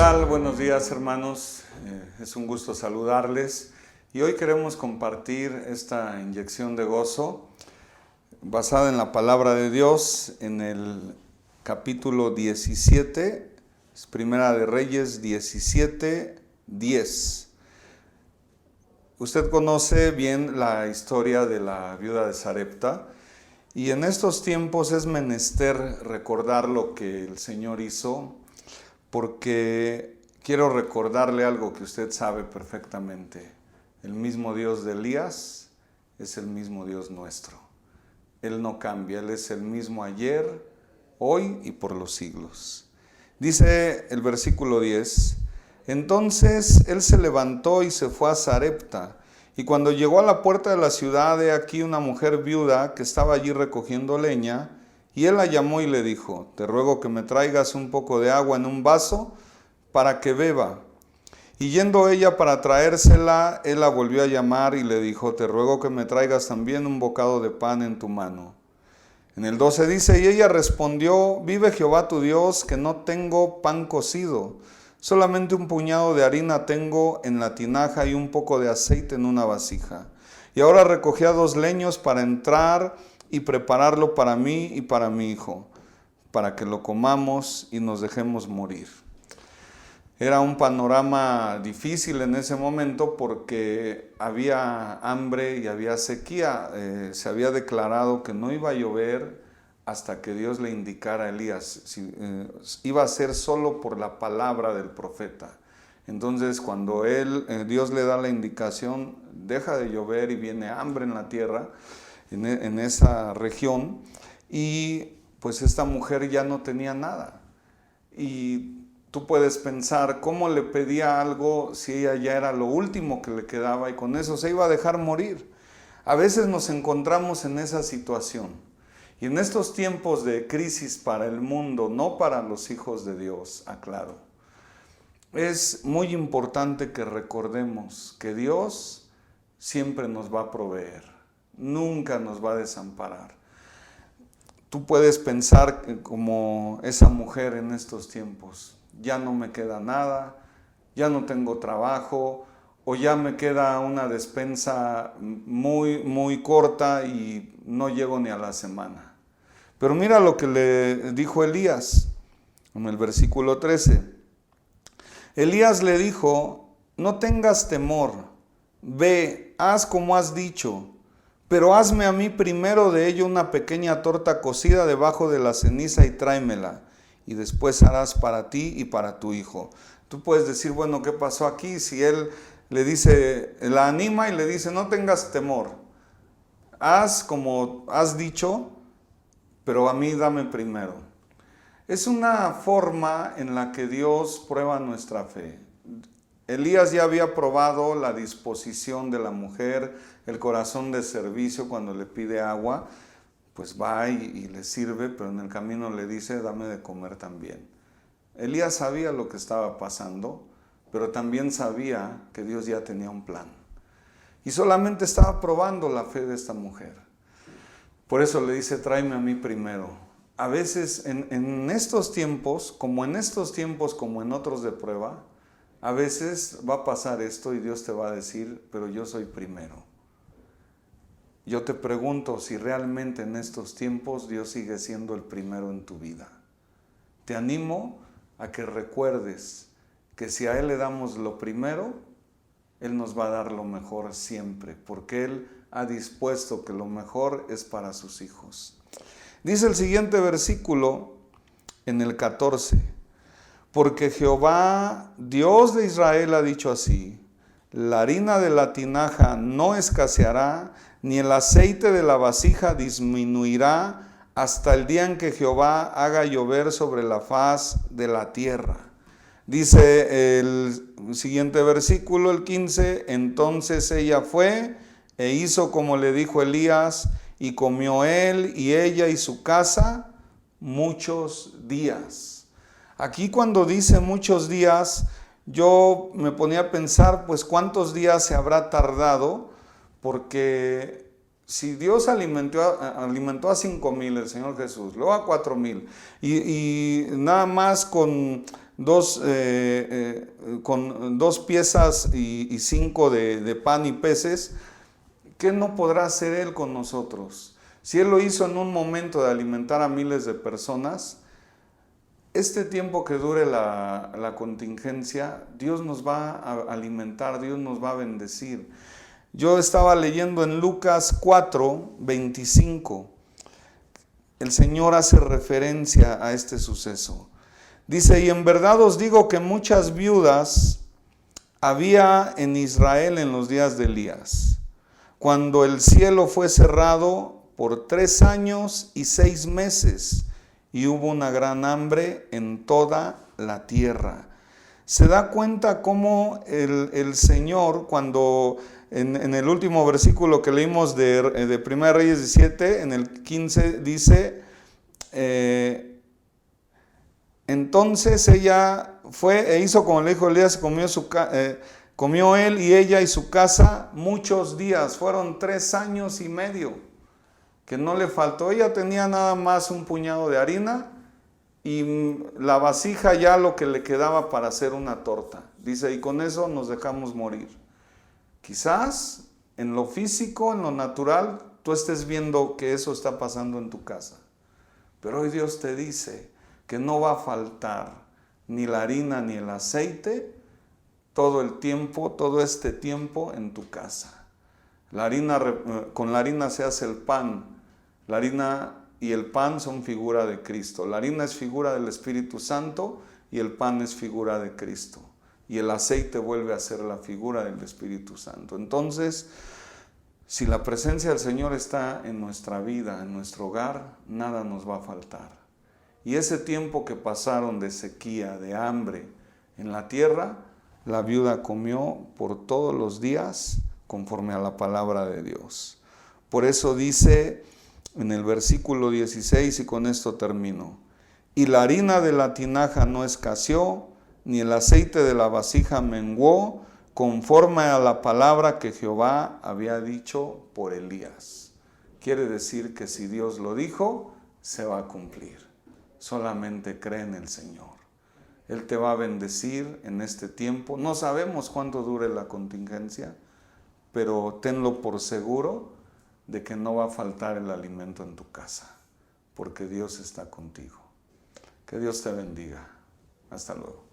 tal? Buenos días, hermanos. Es un gusto saludarles. Y hoy queremos compartir esta inyección de gozo basada en la palabra de Dios en el capítulo 17, Primera de Reyes 17, 10. Usted conoce bien la historia de la viuda de Sarepta, y en estos tiempos es menester recordar lo que el Señor hizo, porque quiero recordarle algo que usted sabe perfectamente. El mismo Dios de Elías es el mismo Dios nuestro. Él no cambia, Él es el mismo ayer, hoy y por los siglos. Dice el versículo 10, entonces él se levantó y se fue a Sarepta, y cuando llegó a la puerta de la ciudad, he aquí una mujer viuda que estaba allí recogiendo leña, y él la llamó y le dijo, te ruego que me traigas un poco de agua en un vaso para que beba. Y yendo ella para traérsela, él la volvió a llamar y le dijo, te ruego que me traigas también un bocado de pan en tu mano. En el 12 dice, y ella respondió, vive Jehová tu Dios, que no tengo pan cocido, solamente un puñado de harina tengo en la tinaja y un poco de aceite en una vasija. Y ahora recogía 2 leños para entrar y prepararlo para mí y para mi hijo, para que lo comamos y nos dejemos morir. Era un panorama difícil en ese momento porque había hambre y había sequía. Se había declarado que no iba a llover hasta que Dios le indicara a Elías. Iba a ser solo por la palabra del profeta. Entonces, cuando Dios le da la indicación, deja de llover y viene hambre en la tierra, en esa región, y pues esta mujer ya no tenía nada. Y tú puedes pensar, ¿cómo le pedía algo si ella ya era lo último que le quedaba y con eso se iba a dejar morir? A veces nos encontramos en esa situación. Y en estos tiempos de crisis para el mundo, no para los hijos de Dios, aclaro, es muy importante que recordemos que Dios siempre nos va a proveer, nunca nos va a desamparar. Tú puedes pensar como esa mujer en estos tiempos, ya no me queda nada, ya no tengo trabajo, o ya me queda una despensa muy corta y no llego ni a la semana. Pero mira lo que le dijo Elías en el versículo 13. Elías le dijo, no tengas temor, ve, haz como has dicho, pero hazme a mí primero de ello una pequeña torta cocida debajo de la ceniza y tráemela, y después harás para ti y para tu hijo. Tú puedes decir, bueno, ¿qué pasó aquí? Si él le dice, la anima y le dice, no tengas temor, haz como has dicho, pero a mí dame primero. Es una forma en la que Dios prueba nuestra fe. Elías ya había probado la disposición de la mujer, el corazón de servicio cuando le pide agua, pues va y le sirve, pero en el camino le dice, dame de comer también. Elías sabía lo que estaba pasando, pero también sabía que Dios ya tenía un plan. Y solamente estaba probando la fe de esta mujer. Por eso le dice, tráeme a mí primero. A veces en estos tiempos, como en otros de prueba, a veces va a pasar esto y Dios te va a decir, pero yo soy primero. Yo te pregunto si realmente en estos tiempos Dios sigue siendo el primero en tu vida. Te animo a que recuerdes que si a Él le damos lo primero, Él nos va a dar lo mejor siempre, porque Él ha dispuesto que lo mejor es para sus hijos. Dice el siguiente versículo en el 14, porque Jehová, Dios de Israel, ha dicho así, la harina de la tinaja no escaseará, ni el aceite de la vasija disminuirá hasta el día en que Jehová haga llover sobre la faz de la tierra. Dice el siguiente versículo, el 15, entonces ella fue e hizo como le dijo Elías, y comió él y ella y su casa muchos días. Aquí cuando dice muchos días, yo me ponía a pensar, pues cuántos días se habrá tardado, porque si Dios alimentó a 5,000 el Señor Jesús, luego a 4,000, y nada más con con 2 piezas y 5 de pan y peces, ¿qué no podrá hacer Él con nosotros? Si Él lo hizo en un momento de alimentar a miles de personas, este tiempo que dure la contingencia, Dios nos va a alimentar, Dios nos va a bendecir. Yo estaba leyendo en Lucas 4, 25. El Señor hace referencia a este suceso. Dice, y en verdad os digo que muchas viudas había en Israel en los días de Elías, cuando el cielo fue cerrado por 3 años y 6 meses, y hubo una gran hambre en toda la tierra. Se da cuenta cómo el Señor, cuando en el último versículo que leímos de 1 Reyes 17, en el 15 dice, entonces ella fue e hizo como le dijo Elías, comió él y ella y su casa muchos días, fueron 3 años y medio. Que no le faltó, ella tenía nada más un puñado de harina y la vasija ya lo que le quedaba para hacer una torta. Dice, y con eso nos dejamos morir. Quizás en lo físico, en lo natural, tú estés viendo que eso está pasando en tu casa. Pero hoy Dios te dice que no va a faltar ni la harina ni el aceite todo el tiempo, todo este tiempo en tu casa. Con la harina se hace el pan. La harina y el pan son figura de Cristo. La harina es figura del Espíritu Santo y el pan es figura de Cristo. Y el aceite vuelve a ser la figura del Espíritu Santo. Entonces, si la presencia del Señor está en nuestra vida, en nuestro hogar, nada nos va a faltar. Y ese tiempo que pasaron de sequía, de hambre en la tierra, la viuda comió por todos los días conforme a la palabra de Dios. Por eso dice en el versículo 16, y con esto termino, y la harina de la tinaja no escaseó, ni el aceite de la vasija menguó, conforme a la palabra que Jehová había dicho por Elías. Quiere decir que si Dios lo dijo, se va a cumplir. Solamente cree en el Señor. Él te va a bendecir en este tiempo. No sabemos cuánto dure la contingencia, pero tenlo por seguro de que no va a faltar el alimento en tu casa, porque Dios está contigo. Que Dios te bendiga. Hasta luego.